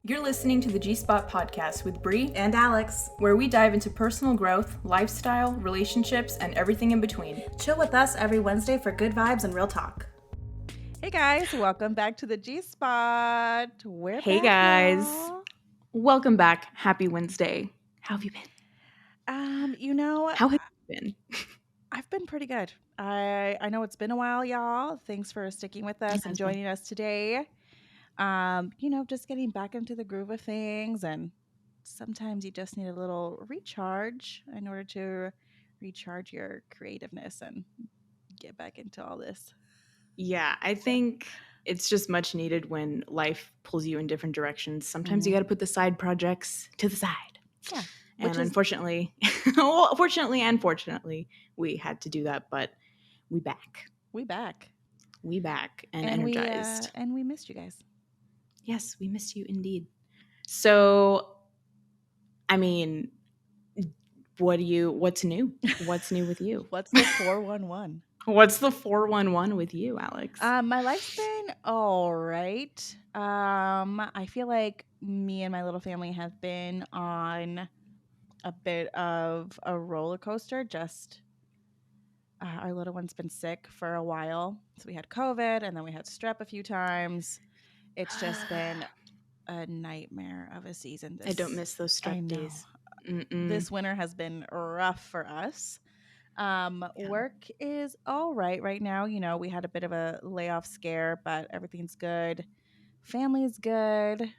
You're listening to the G-Spot podcast with Bri and Alex, where we dive into personal growth, lifestyle, relationships, and everything in between. Chill with us every Wednesday for good vibes and real talk. Hey guys, welcome back to the G-Spot. Hey guys, welcome back. Happy Wednesday. How have you been? How have you been? I've been pretty good. I know it's been a while, y'all. Thanks for sticking with us and joining us today. Just getting back into the groove of things, and sometimes you just need a little recharge in order to recharge your creativeness and get back into all this. Yeah, I think it's just much needed when life pulls you in different directions. Sometimes you got to put the side projects to the side. Yeah. And unfortunately, fortunately and fortunately, we had to do that, but we back. We back and energized. And we missed you guys. Yes, we missed you indeed. So, I mean, what's new? What's new with you? What's the 411? What's the 411 with you, Alex? My life's been all right. I feel like me and my little family have been on a bit of a roller coaster. Our little one's been sick for a while. So we had COVID and then we had strep a few times. It's just been a nightmare of a season. I don't miss those strep days. This winter has been rough for us. Work is all right now. You know, we had a bit of a layoff scare, but everything's good. Family's good.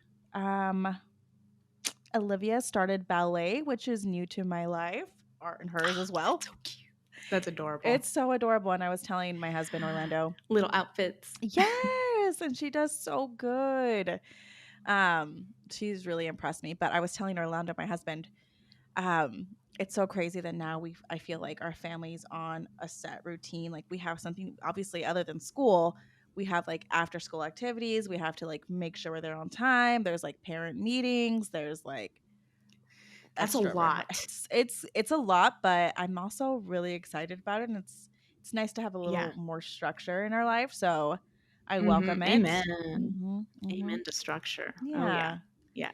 Olivia started ballet, which is new to my life, art and hers as well. That's so cute. That's adorable. It's so adorable. And I was telling my husband, Orlando. Little outfits. Yes. And she does so good. She's really impressed me. But I was telling Orlando, my husband, it's so crazy that now I feel like our family's on a set routine. Like we have something, obviously, other than school. We have like after school activities. We have to like make sure we're there on time. There's like parent meetings. There's like that's a lot. It's a lot, but I'm also really excited about it, and it's nice to have a little more structure in our life. So I welcome it. Amen. Amen to structure. Yeah. Oh, yeah.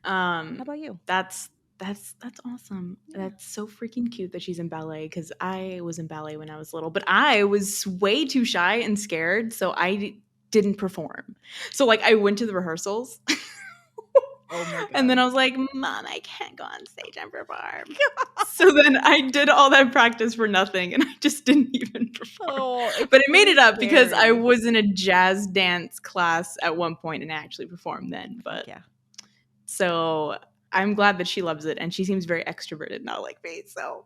How about you? That's awesome. Yeah. That's so freaking cute that she's in ballet, because I was in ballet when I was little, but I was way too shy and scared, so I didn't perform. So like I went to the rehearsals. Oh my God. And then I was like, Mom, I can't go on stage and perform. So then I did all that practice for nothing, and I just didn't even perform. But I made it up because I was in a jazz dance class at one point and I actually performed then. But yeah. So I'm glad that she loves it, and she seems very extroverted, not like me. So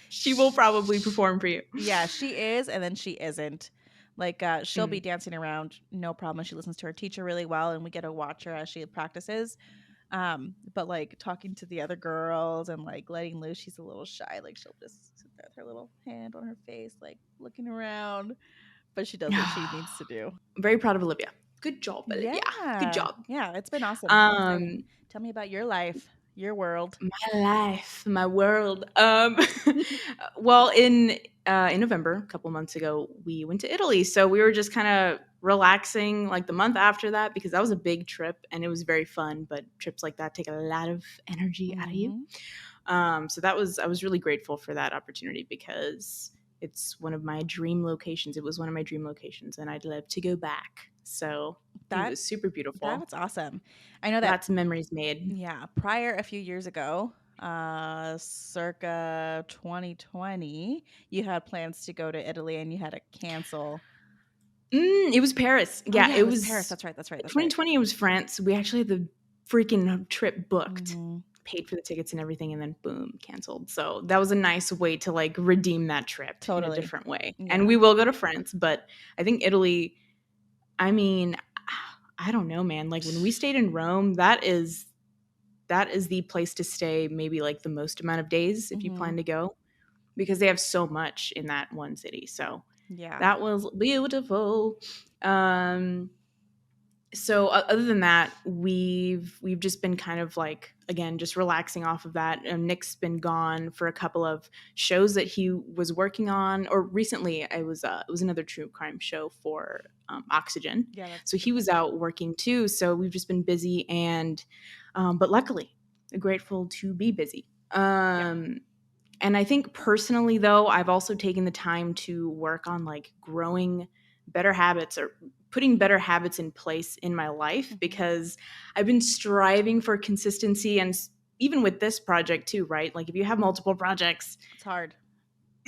she will probably perform for you. Yeah, she is, and then she isn't. Like she'll be dancing around, no problem. She listens to her teacher really well, and we get to watch her as she practices. But like talking to the other girls and like letting loose, she's a little shy. Like she'll just sit there with her little hand on her face, like looking around. But she does what she needs to do. I'm very proud of Olivia. Good job, Olivia. Yeah. Good job. Yeah, it's been awesome. Tell me about your life, your world. My life, my world. Well, in November, a couple months ago, we went to Italy. So we were just kind of relaxing like the month after that, because that was a big trip and it was very fun. But trips like that take a lot of energy out of you. So I was really grateful for that opportunity, because it's one of my dream locations. It was one of my dream locations, and I'd love to go back. So that was super beautiful. That's awesome. I know that that's memories made. Yeah. Prior, a few years ago, circa 2020, you had plans to go to Italy and you had to cancel. It was Paris. Yeah, it was Paris. That's right. 2020, it was France. We actually had the freaking trip booked, paid for the tickets and everything, and then boom, canceled. So that was a nice way to like redeem that trip in a different way. Yeah. And we will go to France, but I think Italy, I mean, I don't know, man. Like when we stayed in Rome, that is the place to stay, maybe like the most amount of days if you plan to go, because they have so much in that one city. So yeah, that was beautiful. So other than that, we've just been kind of like, again, just relaxing off of that. Nick's been gone for a couple of shows that he was working on, or recently it was another true crime show for Oxygen. Yeah, that's So he was out working too. So we've just been busy, and but luckily, grateful to be busy. yeah. And I think personally, though, I've also taken the time to work on like growing better habits or putting better habits in place in my life, because I've been striving for consistency. And even with this project too, right? Like if you have multiple projects, It's hard.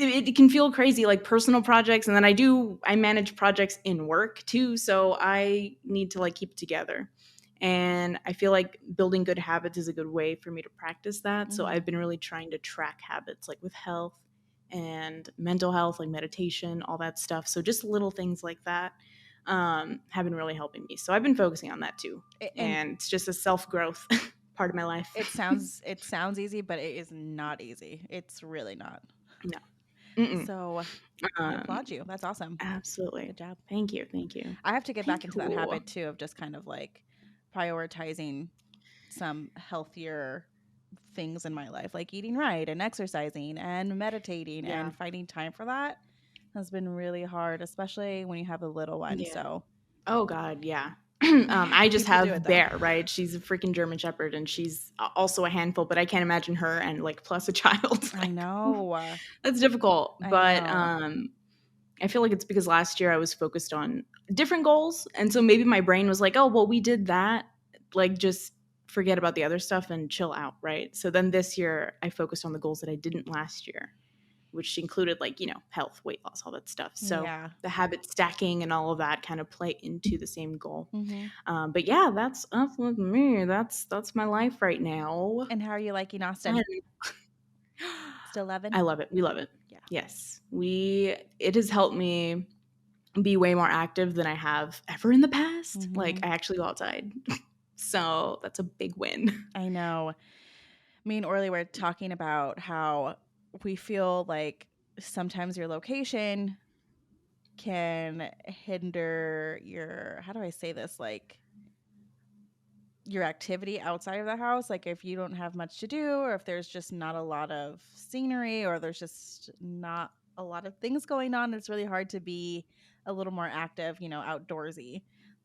it can feel crazy, like personal projects. And then I manage projects in work too. So I need to like keep it together. And I feel like building good habits is a good way for me to practice that. So I've been really trying to track habits like with health and mental health, like meditation, all that stuff. So just little things like that have been really helping me. So I've been focusing on that too. And And it's just a self growth part of my life. it sounds easy, but it is not easy. It's really not. No. Mm-mm. So I Um, applaud you. That's awesome. absolutely. Good job. Thank you. Thank you. I have to get back Thank into that you. habit too of just kind of like prioritizing some healthier things in my life, like eating right and exercising and meditating, Yeah. and finding time for that has been really hard, especially when you have a little one. Yeah. So Oh God, yeah. I just people do it have though. Bear, right? She's a freaking German Shepherd, and she's also a handful. But I can't imagine her and like plus a child. I Like, oof, know. that's difficult. I But know. I feel like it's because last year I was focused on different goals, and so maybe my brain was like, "Oh, well, we did that. Like, just forget about the other stuff and chill out, right?" So then this year I focused on the goals that I didn't last year, which included like, health, weight loss, all that stuff. So Yeah. the habit stacking and all of that kind of play into the same goal. hmm But yeah, that's up with me. That's my life right now. And how are you liking Austin? And Still loving? I love it. We love it. Yeah. Yes, it has helped me be way more active than I have ever in the past. Like hmm I actually go outside, so that's a big win. I know. Me and Orly were talking about how we feel like sometimes your location can hinder your, how do I say this, like your activity outside of the house. Like if you don't have much to do, or if there's just not a lot of scenery, or there's just not a lot of things going on, it's really hard to be a little more active, outdoorsy.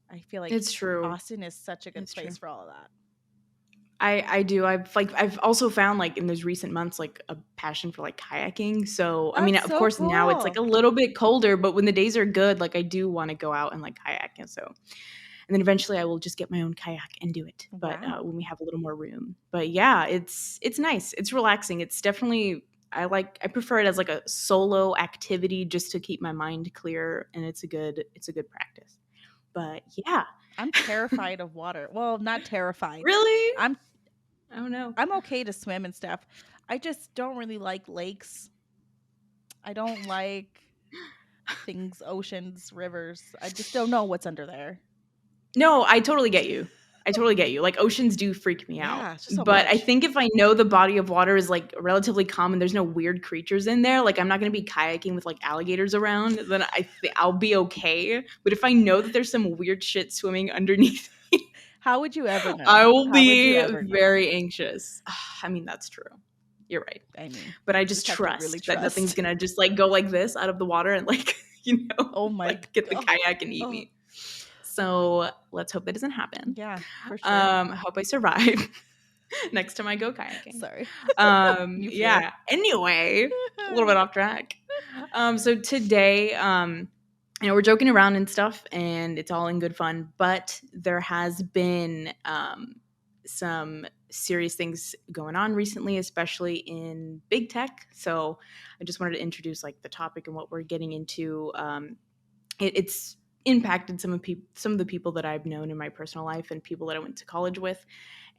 I feel like It's true. Austin is such a good It's true. place for all of that. I do. I've also found like in those recent months like a passion for like kayaking. So I mean, That's of so course now it's like cool. a little bit colder, but when the days are good, like I do want to go out and like kayak. And then eventually I will just get my own kayak and do it. But Wow. when we have a little more room. But yeah, it's nice. It's relaxing. It's definitely I prefer it as like a solo activity just to keep my mind clear, and it's a good practice. But yeah. I'm terrified of water. Well, not terrified. Really? I'm I don't know. I'm okay to swim and stuff. I just don't really like lakes. I don't like things, oceans, rivers. I just don't know what's under there. No, I totally get you. I totally get you. Like oceans do freak me out. Yeah, it's just so But I much. think if I know the body of water is like relatively calm and there's no weird creatures in there, like I'm not going to be kayaking with like alligators around, then I'll be okay. But if I know that there's some weird shit swimming underneath, How would you ever I know? will How would you be ever know? very anxious. I mean, that's true. You're right. I mean, But I you just just have to really trust that nothing's trust. going to just like go like this out of the water and like, Oh my like get the god. kayak and eat Oh, me. So let's hope that doesn't happen. yeah, for sure. I hope I survive next time I go kayaking. Sorry. New fear. Yeah. Anyway, a little bit off track. So today, we're joking around and stuff, and it's all in good fun. But there has been some serious things going on recently, especially in big tech. So I just wanted to introduce like the topic and what we're getting into. It's impacted some of the people that I've known in my personal life and people that I went to college with.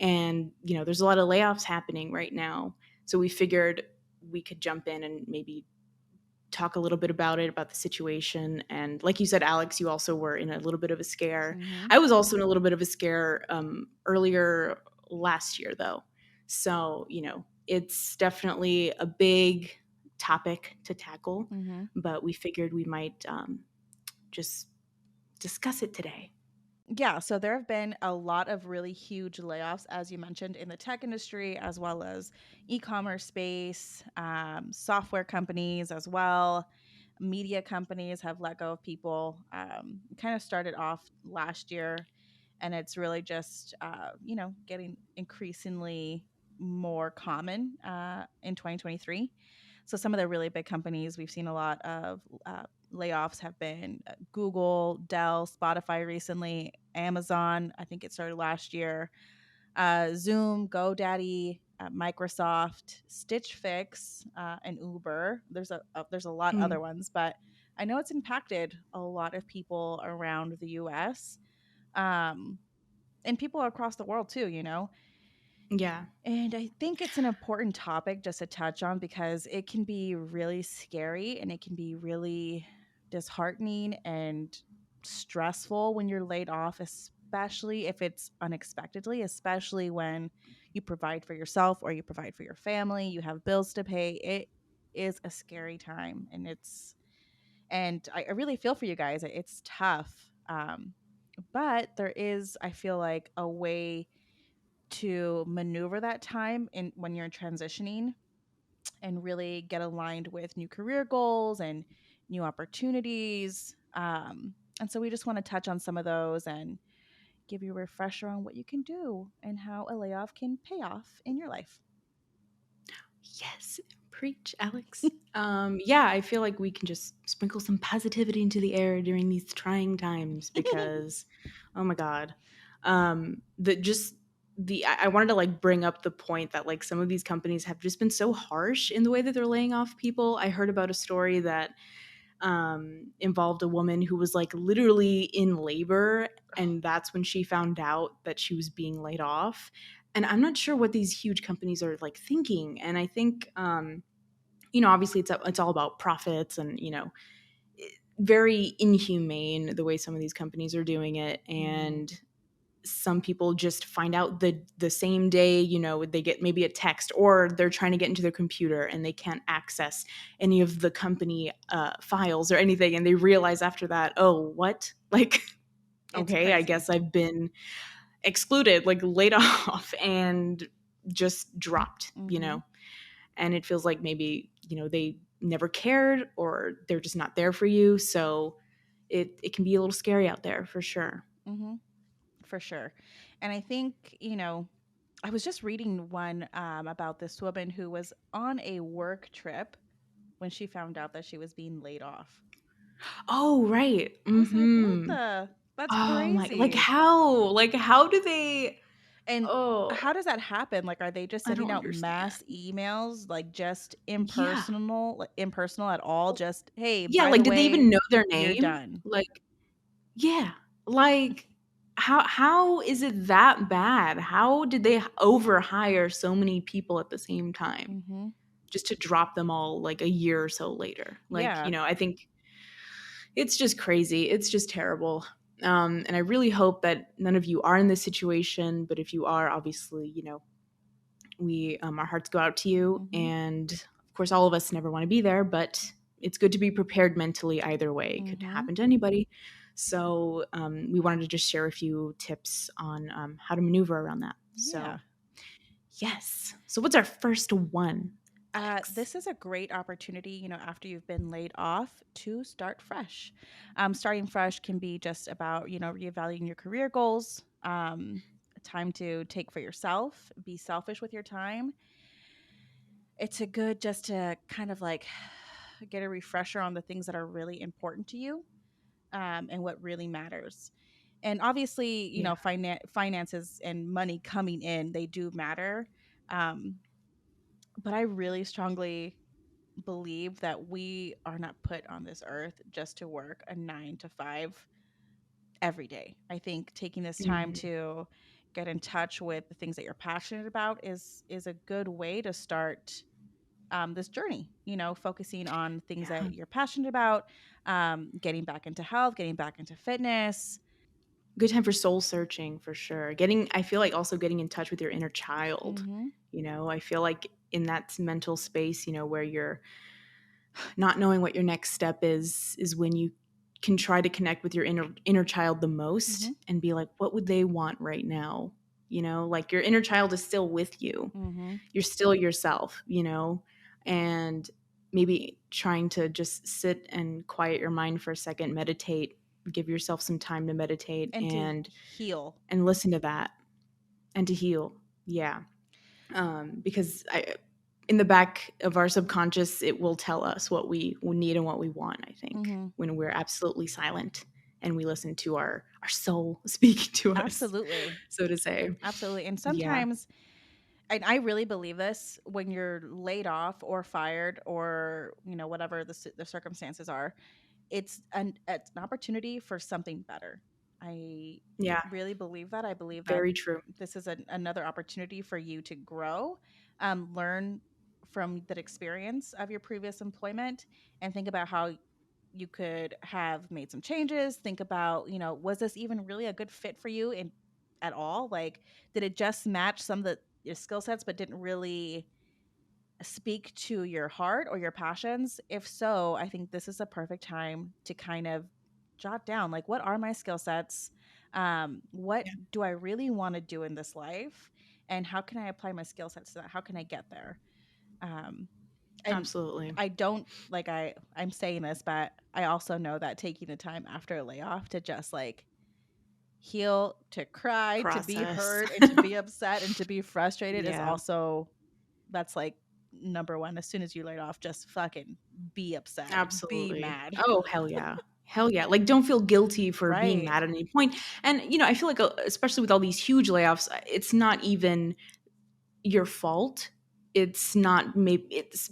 And there's a lot of layoffs happening right now. So we figured we could jump in and maybe talk a little bit about it, about the situation. And like you said, Alex, you also were in a little bit of a scare. hmm I was also in a little bit of a scare earlier last year, though. So it's definitely a big topic to tackle, hmm but we figured we might just discuss it today. Yeah, so there have been a lot of really huge layoffs, as you mentioned, in the tech industry, as well as e-commerce space, software companies as well. Media companies have let go of people. It kind of started off last year, and it's really just getting increasingly more common in 2023. So some of the really big companies we've seen a lot of layoffs have been Google, Dell, Spotify recently, Amazon. I think it started last year. Zoom, GoDaddy, Microsoft, Stitch Fix, and Uber. There's a lot Mm, other ones, but I know it's impacted a lot of people around the U.S. Um, and people across the world too. yeah. And I think it's an important topic just to touch on because it can be really scary and it can be really disheartening and stressful when you're laid off, especially if it's unexpectedly, especially when you provide for yourself or you provide for your family, you have bills to pay. It is a scary time and I really feel for you guys. It's tough. But there is, I feel like, a way to maneuver that time in when you're transitioning and really get aligned with new career goals and new opportunities. And so we just want to touch on some of those and give you a refresher on what you can do and how a layoff can pay off in your life. Yes, preach, Alex. Yeah, I feel like we can just sprinkle some positivity into the air during these trying times because, oh my god, the just the I wanted to like bring up the point that like some of these companies have just been so harsh in the way that they're laying off people. I heard about a story that involved a woman who was like literally in labor, and that's when she found out that she was being laid off. And I'm not sure what these huge companies are like thinking. And I think, obviously it's all about profits, and very inhumane the way some of these companies are doing it. Mm, And some people just find out the same day, they get maybe a text, or they're trying to get into their computer and they can't access any of the company files or anything, and they realize after that, oh, what, like, it's okay, I crazy. guess I've been excluded, like laid off, and just dropped, Hmm. and it feels like maybe they never cared, or they're just not there for you. So it can be a little scary out there for sure. Hmm. For sure. And I think, I was just reading one about this woman who was on a work trip when she found out that she was being laid off. Oh, right. I was like, what Mhm. the? That's Oh my, like crazy. how? Like how do they, And oh, how does that happen? Like, are they just I don't sending out mass understand. emails, like just Yeah. impersonal at all? Just, hey, Yeah, by like the did they even way, know their you're name? done. Like, yeah. Like how is it that bad? How did they overhire so many people at the same time Hmm. just to drop them all like a year or so later? Like, Yeah. I think it's just crazy. It's just terrible. And I really hope that none of you are in this situation, but if you are, obviously, we our hearts go out to you, Hmm. and of course all of us never want to be there, but it's good to be prepared mentally either way. It could Hmm. happen to anybody. So we wanted to just share a few tips on how to maneuver around that. Yeah. So yes, so what's our first one, Alex? This is a great opportunity, after you've been laid off to start fresh. Starting fresh can be just about, reevaluating your career goals, time to take for yourself, be selfish with your time. It's a good just to kind of like get a refresher on the things that are really important to you, and what really matters. And obviously, Yeah. finances and money coming in, they do matter. Um, but I really strongly believe that we are not put on this earth just to work a 9 to 5 every day. I think taking this time Mhm. to get in touch with the things that you're passionate about is a good way to start this journey. Focusing on things Yeah. that you're passionate about, getting back into health, getting back into fitness. Good time for soul searching for sure. I feel like also getting in touch with your inner child. Hmm. I feel like in that mental space, where you're not knowing what your next step is when you can try to connect with your inner child the most Mhm. and be like, what would they want right now? Like your inner child is still with you. Mhm. You're still yourself, and maybe trying to just sit and quiet your mind for a second, meditate, give yourself some time to meditate And to heal. and listen to that and to heal. Yeah. Because in the back of our subconscious, it will tell us what we need and what we want, I think, Mhm. when we're absolutely silent and we listen to our soul speaking to us, Absolutely. so to say. Absolutely. And Yeah. sometimes, and I really believe this, when you're laid off or fired or, whatever the circumstances are, it's an opportunity for something better. I Yeah. really believe that. I believe that Very true. this is another opportunity for you to grow, learn from that experience of your previous employment, and think about how you could have made some changes. Think about, was this even really a good fit for you in at all? Like, did it just match some of your skill sets, but didn't really speak to your heart or your passions? If so, I think this is a perfect time to kind of jot down, like, what are my skill sets? What Yeah. do I really want to do in this life? And how can I apply my skill sets to that? How can I get there? Um, and Absolutely. I don't like I'm saying this, but I also know that taking the time after a layoff to just like heal, to cry, to be Process. heard, and to be upset and to be frustrated is Yeah. also, that's like number one. As soon as you laid off, just fucking be upset, be Absolutely. mad. Oh, hell yeah. Hell yeah. Like, don't feel guilty for being Right. mad at any point. And, I feel like, especially with all these huge layoffs, it's not even your fault. It's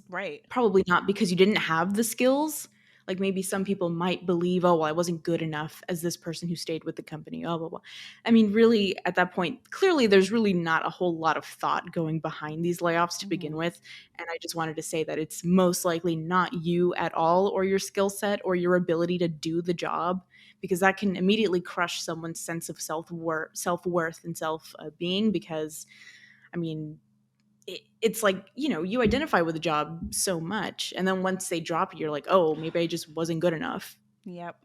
Right. probably not because you didn't have the skills. Like, maybe some people might believe, oh, well, I wasn't good enough as this person who stayed with the company, blah, blah, blah. I mean, really, at that point, clearly there's really not a whole lot of thought going behind these layoffs to begin Mhm. with. And I just wanted to say that it's most likely not you at all, or your skill set, or your ability to do the job, because that can immediately crush someone's sense of self-worth and self-being. Because, I mean, it's like, you identify with the job so much, and then once they drop you, you're like, oh, maybe I just wasn't good enough. Yep.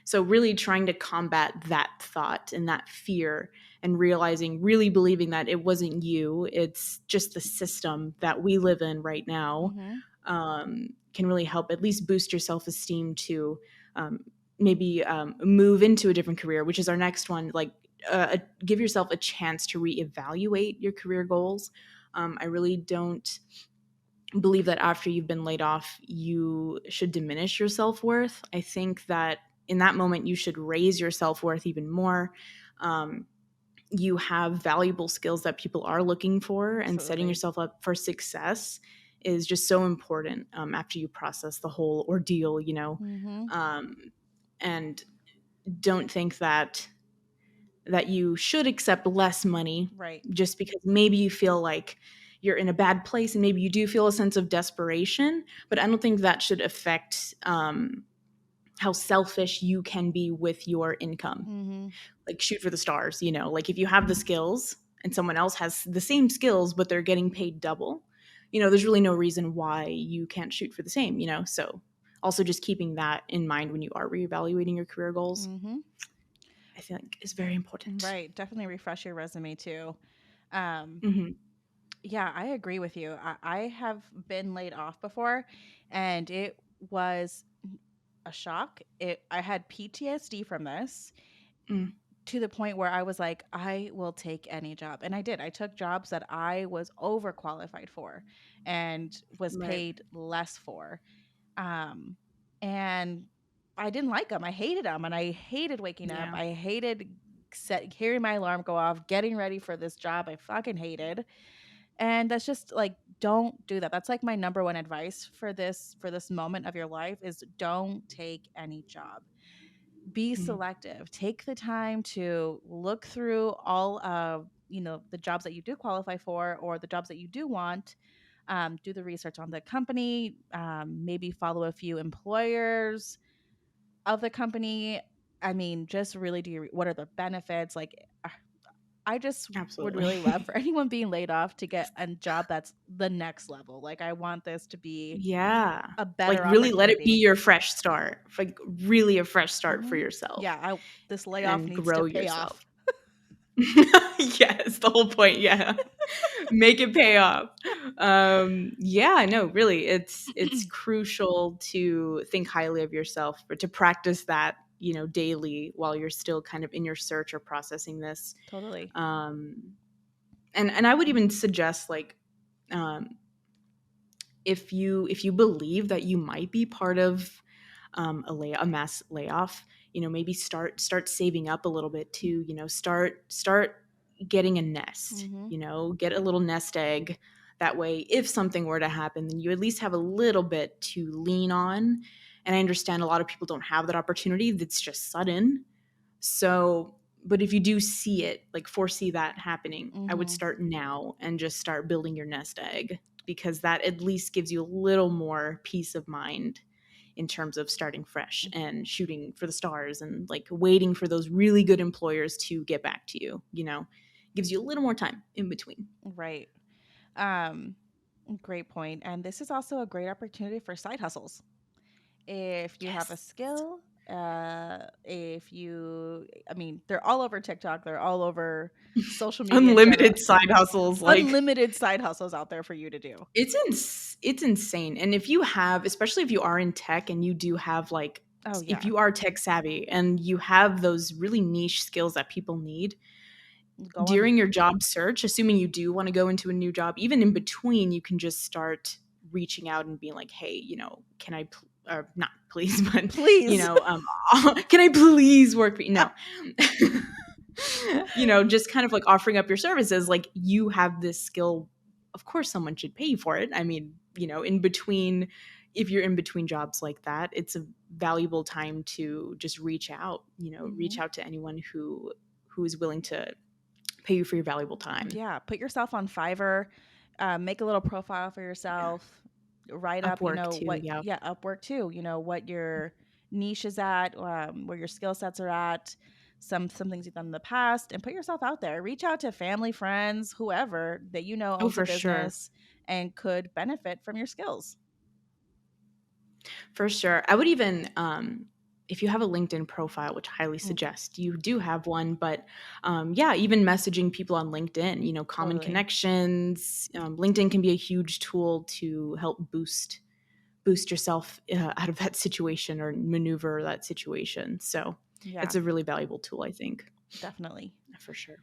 So really trying to combat that thought and that fear, and really believing that it wasn't you, it's just the system that we live in right now. Mhm. Can really help at least boost your self-esteem to, um, maybe move into a different career, which is our next one. Like, give yourself a chance to reevaluate your career goals. I really don't believe that after you've been laid off, you should diminish your self worth. I think that in that moment, you should raise your self worth even more. Um, you have valuable skills that people are looking for, and setting Absolutely. yourself up for success is just so important, after you process the whole ordeal, Mhm. um, and don't think that you should accept less money Right. just because maybe you feel like you're in a bad place, and maybe you do feel a sense of desperation. But I don't think that should affect, how selfish you can be with your income. Mhm. Like, shoot for the stars, like if you have the skills and someone else has the same skills but they're getting paid double, there's really no reason why you can't shoot for the same. So also just keeping that in mind when you are reevaluating your career goals, Mhm. I think, is very important. Right. Definitely refresh your resume too. Um, Hmm. yeah, I agree with you. I have been laid off before, and it was a shock. I had PTSD from this, Mm. to the point where I was like, I will take any job. And I did. I took jobs that I was overqualified for and was Right. paid less for. Um, and I didn't like them. I hated them. And I hated waking up. Yeah. I hated hearing my alarm go off, getting ready for this job. I fucking hated. And that's just like, don't do that. That's like my number one advice for this moment of your life is don't take any job. Be Mhm. selective. Take the time to look through all of, the jobs that you do qualify for or the jobs that you do want. Do the research on the company. Maybe follow a few employers of the company. I mean, just really do what are the benefits? Like, I just would Absolutely. really love for anyone being laid off to get a job that's the next level. Like, I want this to be Yeah. a Like, better really let it be opportunity. your fresh start. Like, really a fresh start for Mhm. yourself Yeah, this layoff and needs to grow pay yourself. off. Yes, the whole point, yeah. Make it pay off. Yeah, no, really, it's crucial to think highly of yourself, but to practice that, daily while you're still kind of in your search or processing this. Totally. Um, and I would even suggest, like, um, if you believe that you might be part of a mass layoff, maybe start saving up a little bit too. Start getting a nest. Mhm. Get a little nest egg. That way, if something were to happen, then you at least have a little bit to lean on. And I understand a lot of people don't have that opportunity. That's just sudden. So, but if you do see it, like foresee that happening, I would Mhm. start now and just start building your nest egg, because that at least gives you a little more peace of mind in terms of starting fresh and shooting for the stars and like waiting for those really good employers to get back to you, gives you a little more time in between. Right. Um, Great point. And this is also a great opportunity for side hustles. If you have a Yes. skill, I mean, they're all over TikTok, they're all over social media in general. Unlimited side hustles, like Unlimited side hustles out there for you to do. it's insane. And if you have, especially if you are in tech and you do have like, Oh, if yeah. you are tech savvy and you have those really niche skills that people need Go on. during your job search, assuming you do want to go into a new job, even in between, you can just start reaching out and being like, hey, can I or not please, but Please. can I please work for you? No. Just kind of like offering up your services, like you have this skill. Of course, someone should pay you for it. I mean, in between, if you're in between jobs like that, it's a valuable time to just reach Mhm. out to anyone who is willing to pay you for your valuable time. Yeah, put yourself on Fiverr, make a little profile for yourself, write up, Upwork too, what, yeah. yeah, Upwork too, what your niche is at, where your skill sets are at, some things you've done in the past, and put yourself out there. Reach out to family, friends, whoever that Oh, owns a for sure. business and could benefit from your skills. For sure. I would even, if you have a LinkedIn profile, which I highly Mm, suggest you do have one, but yeah, even messaging people on LinkedIn, common totally. connections. LinkedIn can be a huge tool to help boost yourself out of that situation or maneuver that situation. So Yeah, it's a really valuable tool, I think, definitely. for sure.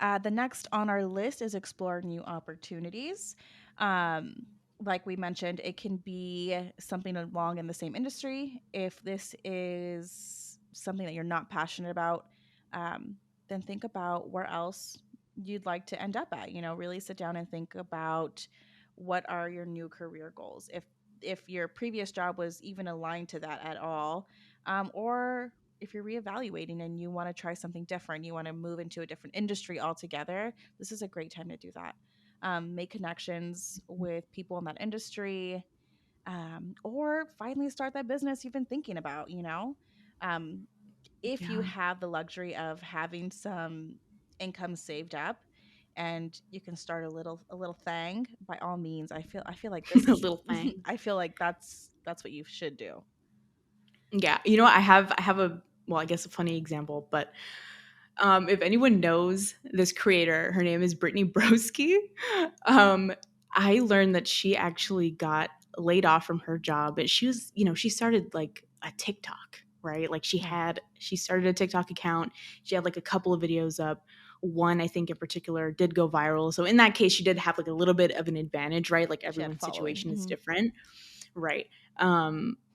The next on our list is explore new opportunities. Um, like we mentioned, it can be something along in the same industry. If this is something that you're not passionate about, um, then think about where else you'd like to end up at. Really sit down and think about what are your new career goals. If your previous job was even aligned to that at all, or if you're reevaluating and you want to try something different, you want to move into a different industry altogether, this is a great time to do that. Make connections with people in that industry, or finally start that business you've been thinking about. Um, if you Yeah. have the luxury of having some income saved up and you can start a little thing, by all means. I feel like this A is little thing. I feel like that's what you should do. Yeah. I have well, I guess a funny example, but if anyone knows this creator, her name is Brittany Broski. Um, I learned that she actually got laid off from her job, but she started like a TikTok, right? Like Oh, she started a TikTok account. She had like a couple of videos up. One, I think in particular, did go viral. So in that case, she did have like a little bit of an advantage, right? Like she had everyone's following. situation is Hmm. different. Right.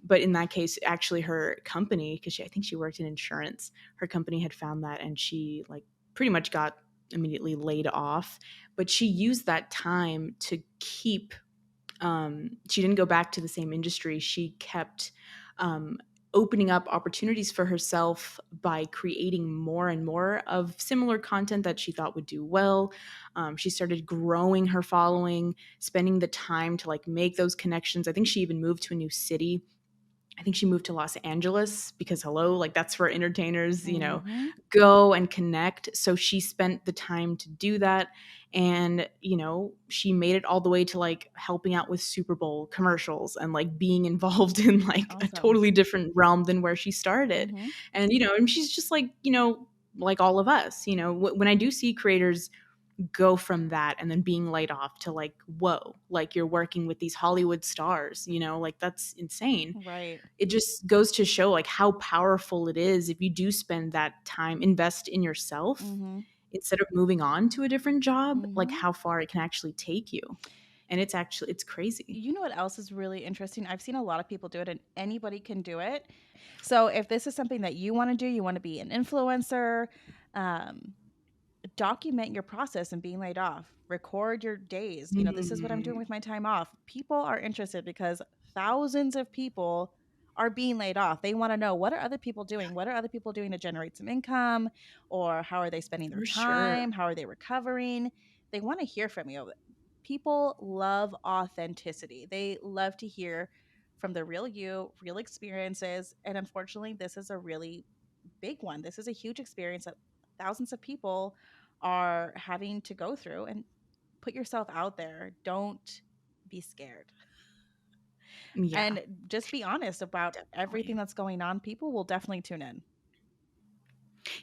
But in that case, actually, her company, because I think she worked in insurance, her company had found that, and she like pretty much got immediately laid off. But she used that time to keep. She didn't go back to the same industry. She kept um, opening up opportunities for herself by creating more and more of similar content that she thought would do well. She started growing her following, spending the time to like make those connections. I think she even moved to a new city I think she moved to Los Angeles because hello, like that's where entertainers, Mm-hmm. go and connect. So she spent the time to do that. And, she made it all the way to like helping out with Super Bowl commercials and like being involved in like a Awesome. totally different realm than where she started. Mm-hmm. And she's just like all of us, when I do see creators go from that and then being laid off to like, whoa, like you're working with these Hollywood stars, like that's insane. Right. It just goes to show like how powerful it is if you do spend that time, invest in yourself Mm-hmm. instead of moving on to a different job, like Mm-hmm. how far it can actually take you. And it's crazy. You know what else is really interesting? I've seen a lot of people do it, and anybody can do it. So if this is something that you want to do, you want to be an influencer, um, document your process and being laid off. Record your days. This is what I'm doing Mm, with my time off. People are interested because thousands of people are being laid off. They want to know, what are other people doing? What are other people doing to generate some income? Or how are they spending their for sure. time? How are they recovering? They want to hear from you. People love authenticity. They love to hear from the real you, real experiences. And unfortunately, this is a really big one. This is a huge experience that thousands of people are having to go through. And put yourself out there. Don't be scared. Yeah, And just be honest about everything definitely. that's going on. People will definitely tune in.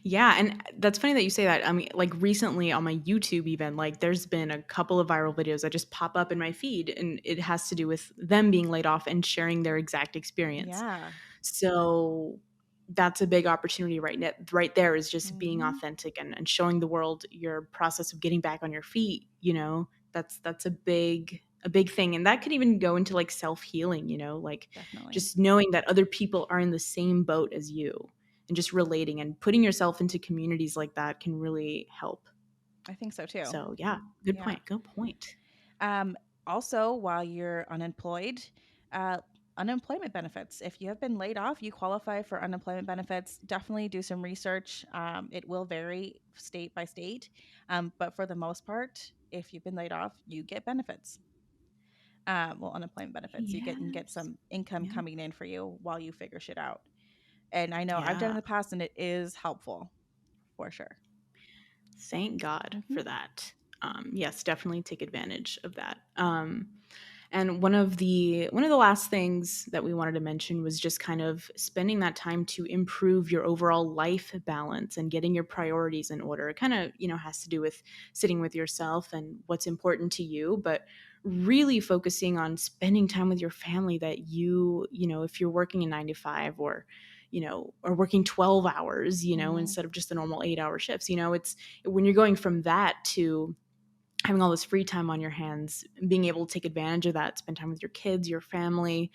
Yeah, and that's funny that you say that. I mean, like recently on my YouTube even, like there's been a couple of viral videos that just pop up in my feed and it has to do with them being laid off and sharing their exact experience. Yeah. So that's a big opportunity right there is just being Hmm. authentic and showing the world your process of getting back on your feet. That's a big thing. And that could even go into like self-healing, like Definitely. just knowing that other people are in the same boat as you and just relating and putting yourself into communities like that can really help. I think so too. So yeah, good Yeah. point. Good point. Um, Also, while you're unemployed, uh, unemployment benefits. If you have been laid off, you qualify for unemployment benefits. Definitely do some research. It will vary state by state, but for the most part, if you've been laid off, you get benefits. Well, unemployment benefits. You get Yes. some income Yeah. coming in for you while you figure shit out. And I know I've done it in Yeah. the past, and it is helpful for sure. Thank God Hmm. for that. Yes, definitely take advantage of that. And one of the last things that we wanted to mention was just kind of spending that time to improve your overall life balance and getting your priorities in order. It kind of, has to do with sitting with yourself and what's important to you, but really focusing on spending time with your family that if you're working a 9 to 5 or working 12 hours, Hmm. instead of just the normal 8 hour shifts, it's when you're going from that to having all this free time on your hands, being able to take advantage of that, spend time with your kids, your family,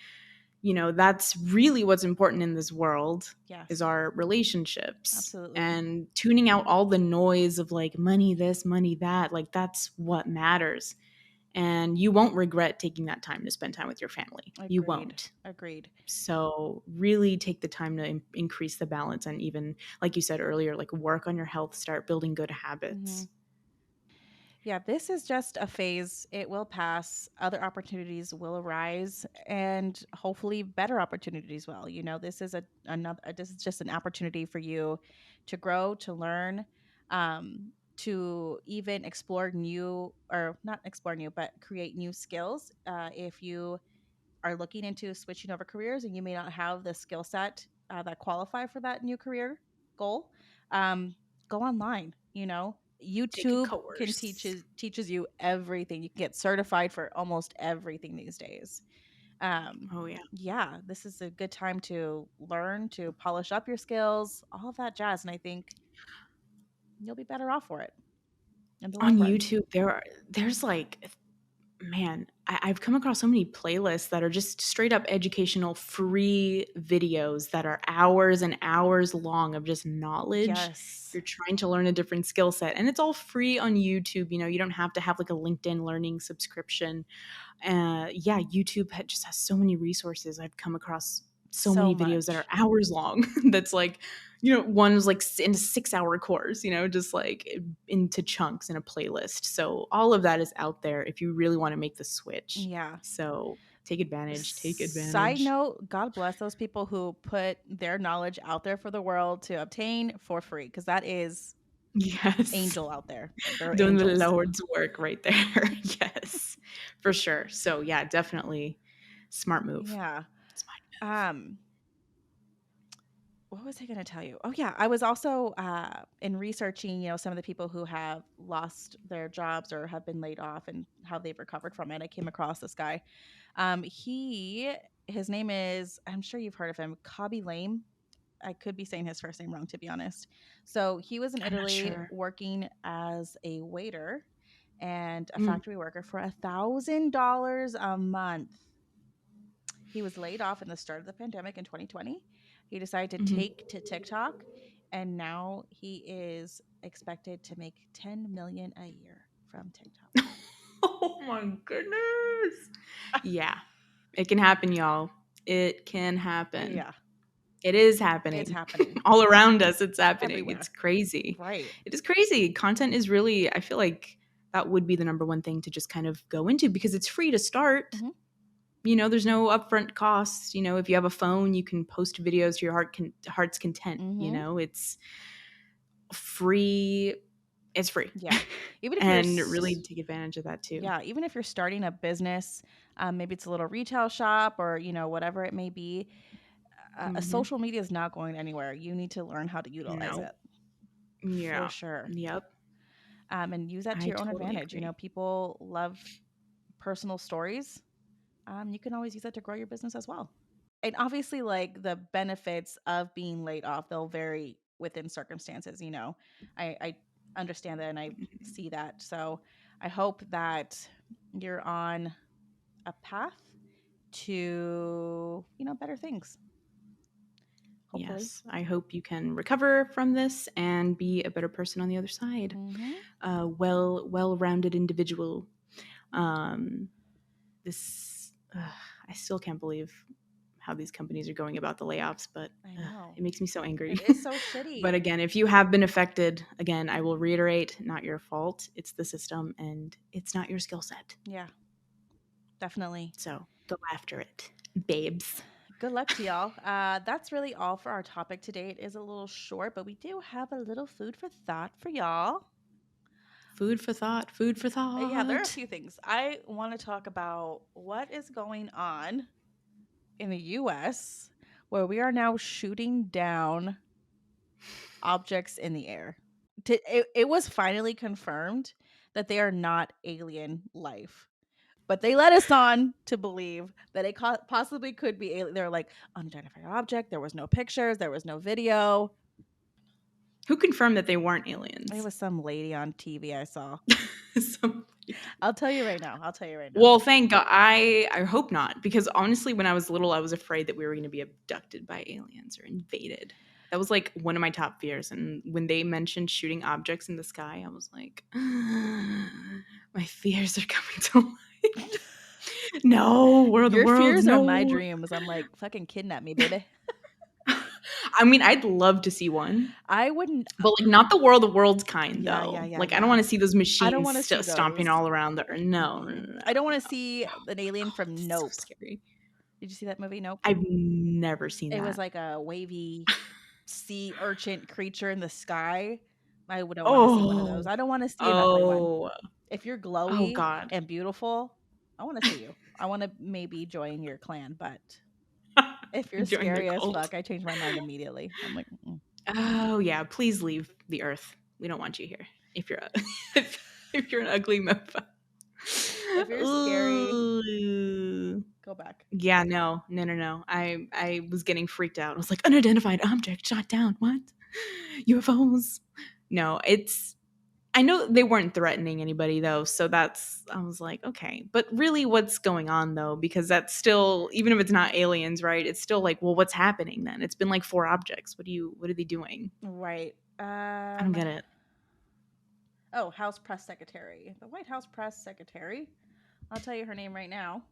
that's really what's important in this world is Yes, our relationships absolutely. and tuning out all the noise of like money this, money that, like that's what matters. And you won't regret taking that time to spend time with your family. You Agreed. won't. Agreed. So really take the time to increase the balance and even like you said earlier, like work on your health, start building good Hmm. habits. Yeah, this is just a phase. It will pass. Other opportunities will arise, and hopefully, better opportunities will. This is this is just an opportunity for you to grow, to learn, to even explore new, or not explore new, but create new skills. If you are looking into switching over careers and you may not have the skill set that qualify for that new career goal, um, go online. Take a YouTube can course. teaches you everything. You can get certified for almost everything these days. Oh yeah. Yeah, this is a good time to learn, to polish up your skills, all of that jazz, and I think you'll be better off for it in the long On run. YouTube, there's like, man, I've come across so many playlists that are just straight up educational free videos that are hours and hours long of just knowledge. If Yes, you're trying to learn a different skill set, and it's all free on YouTube. You don't have to have like a LinkedIn learning subscription. Yeah, YouTube just has so many resources. I've come across so so many videos that are much. hours long. That's like, one is like in a 6 hour course, just like into chunks in a playlist. So all of that is out there if you really want to make the switch. Yeah. So Take advantage. Take Side advantage. note, God bless those people who put their knowledge out there for the world to obtain for free, because that is Yes. angel out there. They're Doing the angels. Lord's work right there. Yes. For sure. So yeah, definitely smart move. Yeah. Smart move. Um, what was I going to tell you? Oh yeah, I was also in researching, some of the people who have lost their jobs or have been laid off and how they've recovered from it. I came across this guy. His name is, I'm sure you've heard of him, Kabi Lame. I could be saying his first name wrong, to be honest. So he was in I'm not Italy sure. working as a waiter and a Mm. factory worker for $1,000 a month. He was laid off in the start of the pandemic in 2020. He decided to Mhm. take to TikTok, and now he is expected to make 10 million a year from TikTok. Oh my goodness. Yeah. It can happen, y'all. It can happen. Yeah, It is it's happening. happening All around us, it's happening. It's everywhere. crazy. Right. It is crazy. Content is really, I feel like that would be the number one thing to just kind of go into because it's free to start. Mhm. There's no upfront costs. If you have a phone, you can post videos to your heart's content. Mhm. It's free. It's free. Yeah. Even if you're And really take advantage of that too. yeah, even if you're starting a business, maybe it's a little retail shop or whatever it may be, a Hmm. social media is not going anywhere. You need to learn how to utilize No. it for Yeah. sure, Yep. and use that to I your own totally advantage. agree. People love personal stories. You can always use that to grow your business as well. And obviously, like the benefits of being laid off, they'll vary within circumstances. I understand that and I see that. So I hope that you're on a path to better things, hopefully. Yes. I hope you can recover from this and be a better person on the other side. Mm-hmm. Well-rounded individual. Um, this I still can't believe how these companies are going about the layoffs, but I know, it makes me so angry. it is so But shitty. again, if you have been affected, again, I will reiterate, not your fault. It's the system and it's not your skill set. Yeah, definitely. So go after it, babes. Good luck to y'all. That's really all for our topic today. It is a little short, but we do have a little food for thought for y'all. Food for thought, food for Yeah, there are a thought. few things. I want to talk about what is going on in the US where we are now shooting down objects in the air. It was finally confirmed that they are not alien life. But they led us on to believe that it possibly could be alien. They're like, unidentified object. There was no pictures. There was no video. Who confirmed that they weren't It aliens? was some lady on TV I saw. Some- I'll tell you right now. well, thank God. I hope not, because honestly, when I was little, I was afraid that we were going to be abducted by aliens or invaded. That was like one of my top fears. And when they mentioned shooting objects in the sky, I was like, my fears are coming to life. No, where are the Your worlds? fears are my No. dreams. I'm like, fucking kidnap me, baby. I mean, I'd love to see one, I wouldn't. but like not the world of worlds kind Yeah, yeah, though. yeah, Like I don't yeah. want to see those I don't machines want to see stomping those. all around the earth. No, no, Mm-mm. no, no, I don't want to no, see no. an alien from It's so Nope. scary. Did you see that movie, Nope? I've never seen It was that. like a wavy sea urchin creature in the sky. I wouldn't want to see one of those. Oh, I don't want to see an ugly one. oh, If you're oh glowy God. and beautiful, I want to see you. I want to maybe join your clan, but if you're Join their scary as cult. fuck, I change my mind immediately. I'm like, mm-mm. Oh yeah, please leave the earth. We don't want you here. If you're a, if you're an ugly mofo. If you're scary, Ooh. go back. Yeah, no, no, no, no. I was getting freaked out. I was like, unidentified object shot down. What? UFOs? No, it's. I know they weren't threatening anybody though, so I was like, okay. But really, what's going on though? Because that's still, even if it's not aliens, right? It's still like, well, what's happening then? It's been like 4 objects. What are they doing? Right. I don't get it. Oh, House Press Secretary. The White House Press Secretary. I'll tell you her name right now.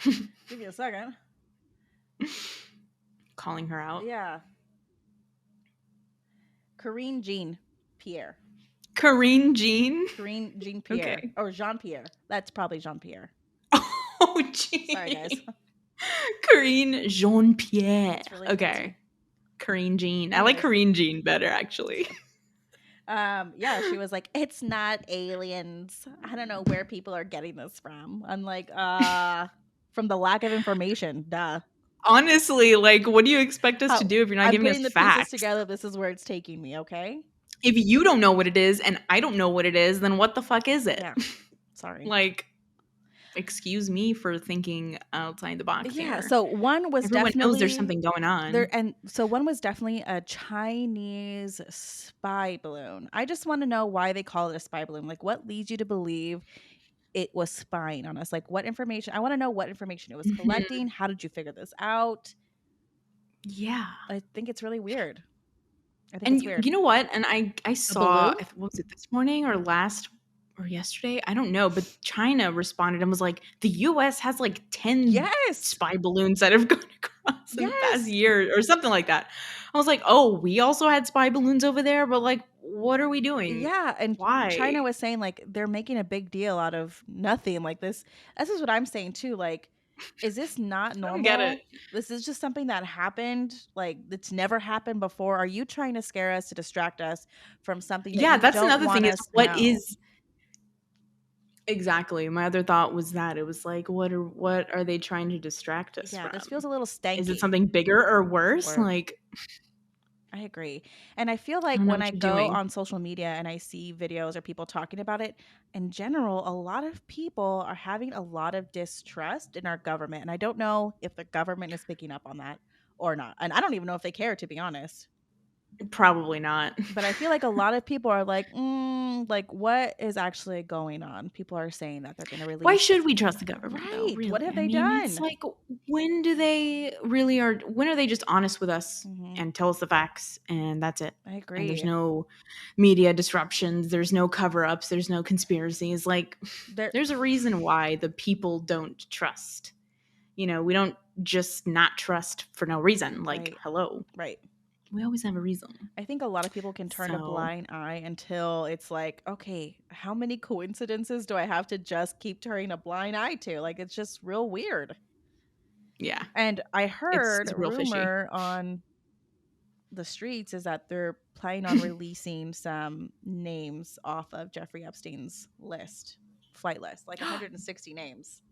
Give you a second. Calling her out. Yeah. Karine Jean Pierre. Karine Jean. Karine Jean Pierre. Okay. Or Jean Pierre. That's probably Jean Pierre. Oh, Sorry, guys. gee. Corinne Jean Pierre. It's really Okay. fancy. Corinne Jean. I like Anyways. Corinne Jean better, actually. Yeah, she was like, it's not aliens. I don't know where people are getting this from. I'm like, from the lack of information. Duh. Honestly, like, what do you expect us to do if you're not I'm giving us putting the pieces facts? together. This is where it's taking me, okay? If you don't know what it is and I don't know what it is, then what the fuck is it? Yeah. Sorry. Like, excuse me for thinking outside the box Yeah, here. so one was Everyone definitely knows there's something going on. so one was definitely a Chinese spy balloon. I just want to know why they call it a spy balloon. Like, what leads you to believe it was spying on us? Like, what information? I want to know what information it was Mhm. collecting. How did you figure this out? Yeah. I think it's really weird. I think And it's weird. you know what? And I saw, balloon? what was it, this morning or last or yesterday? I don't know. But China responded and was like, the US has like 10 Yes. spy balloons that have gone across in the past Yes. year or something like that. I was like, oh, we also had spy balloons over there, but like, what are we doing? Yeah, and Why? China was saying like they're making a big deal out of nothing. Like this is what I'm saying too. Like, is this not I don't get normal? it. This is just something that happened. Like, it's never happened before. Are you trying to scare us to distract us from something that Yeah, you that's don't another want thing is us to what know? is exactly. My other thought was that it was like, what are they trying to distract us Yeah, this from? feels a little stanky. Is it something bigger or worse? Or- Like, I agree. And I feel I like don't know when what I you're go doing. on social media and I see videos or people talking about it, in general, a lot of people are having a lot of distrust in our government. And I don't know if the government is picking up on that or not. And I don't even know if they care, to be honest. Probably not. But I feel like a lot of people are like, what is actually going on? People are saying that they're going to release. Why should we trust the government, though? Right. Really? What have I they mean, done? it's like, when do they really are? When are they just honest with us and tell us the facts, and that's it? I agree. And there's no media disruptions. There's no cover-ups. There's no conspiracies. Like, there's a reason why the people don't trust. You know, we don't just not trust for no reason. Like, Right. hello. Right. We always have a reason. I think a lot of people can turn a blind eye until it's like, okay, how many coincidences do I have to just keep turning a blind eye to? Like, it's just real weird. Yeah. And I heard It's a real fishy. rumor on the streets is that they're planning on releasing some names off of Jeffrey Epstein's flight list, like 160 names.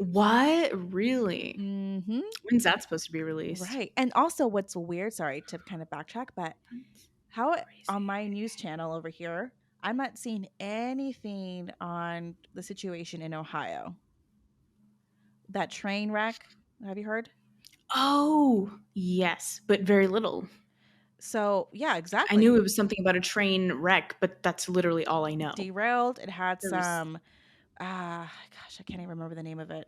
What? Really? Mm-hmm. When's that supposed to be released? Right. And also what's weird, sorry to kind of backtrack, but how on my news channel over here, I'm not seeing anything on the situation in Ohio. That train wreck, have you heard? Oh, yes, but very little. So, yeah, exactly. I knew it was something about a train wreck, but that's literally all I know. Derailed. It had some, gosh, I can't even remember the name of it.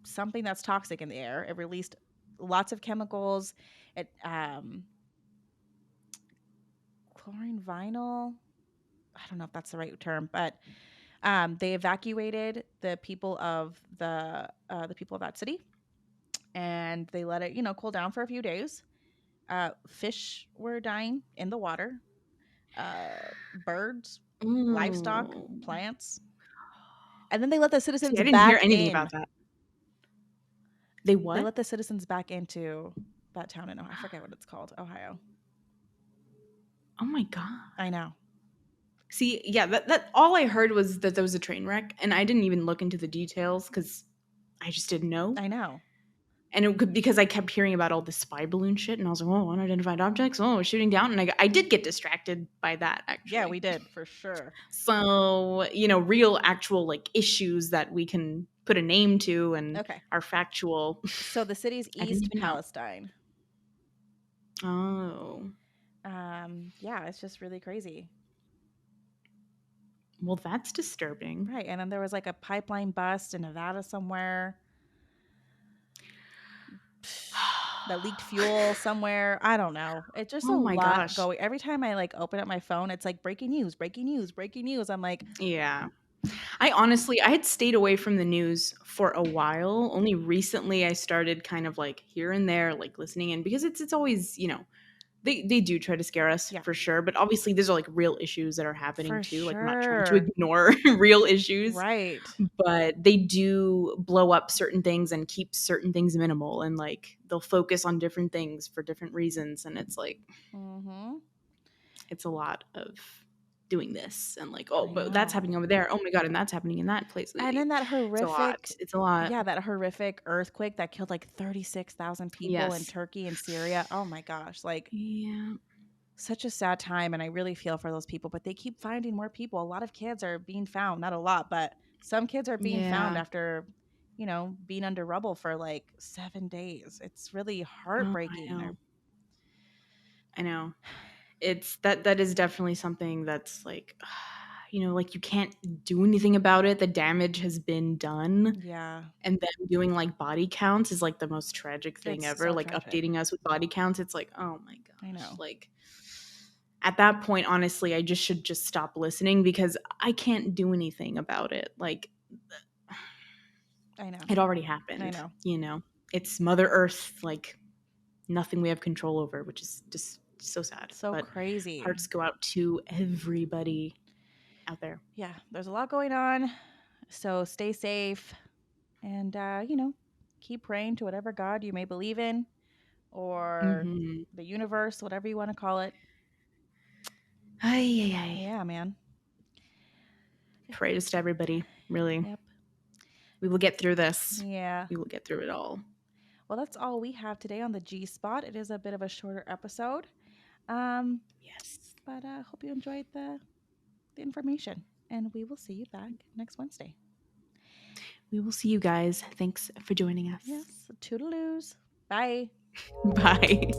Something that's toxic in the air. It released lots of chemicals. It, chlorine vinyl. I don't know if that's the right term, but they evacuated the people of the people of that city, and they let it, cool down for a few days. Fish were dying in the water. Birds, livestock, plants, and then they let the citizens. See, I didn't hear anything about that. They what? They let the citizens back into that town in Ohio. I forget what it's called. Ohio. Oh my god! I know. See, yeah, that all I heard was that there was a train wreck, and I didn't even look into the details because I just didn't know. I know. And it could, because I kept hearing about all this spy balloon shit, and I was like, oh, unidentified objects, oh, shooting down. And I did get distracted by that, actually. Yeah, we did, for sure. So, real, actual, like, issues that we can put a name to and are factual. So the city's East Palestine. Oh. Yeah, it's just really crazy. Well, that's disturbing. Right, and then there was, like, a pipeline bust in Nevada somewhere that leaked fuel somewhere. I don't know. It's just a lot going. Every time I, like, open up my phone, it's like breaking news, breaking news, breaking news. I'm like, yeah. I had stayed away from the news for a while. Only recently I started kind of like here and there, like listening in, because it's always, They do try to scare us Yeah. for sure, but obviously these are like real issues that are happening For too. Like I'm not trying to sure. ignore real issues, Right. but they do blow up certain things and keep certain things minimal, and like they'll focus on different things for different reasons, and it's like Mhm. it's a lot of doing this and like, oh, I but that's know. happening over there. Oh my god, and that's happening in that place. And then that It's a lot. horrific It's a lot. yeah, that horrific earthquake that killed like 36,000 people in Yes. Turkey and Syria. Oh my gosh, like Yeah. such a sad time, and I really feel for those people, but they keep finding more people. A lot of kids are being found, not a lot, but some kids are being found Yeah. after, being under rubble for like 7 days. It's really Oh, I heartbreaking. know. I know. It's that is definitely something that's like, like you can't do anything about it. The damage has been done. Yeah, And then doing like body counts is like the most tragic thing it's ever. so Like tragic. updating us with body counts, it's like, oh my I gosh. know. Like at that point, honestly, I just should just stop listening because I can't do anything about it. Like I know. it already I happened, know. It's Mother Earth, like nothing we have control over, which is just so sad. So But crazy. hearts go out to everybody out there. Yeah, there's a lot going on. So stay safe and, keep praying to whatever God you may believe in or Mm-hmm. the universe, whatever you want to call it. Ay, ay, ay. Yeah, man. Prayers to everybody, really. Yep. We will get through this. Yeah. We will get through it all. Well, that's all we have today on the G Spot. It is a bit of a shorter episode. Um, Yes. but hope you enjoyed the information. And we will see you back next Wednesday. We will see you guys. Thanks for joining us. Yes. Toodaloos. Bye. Bye.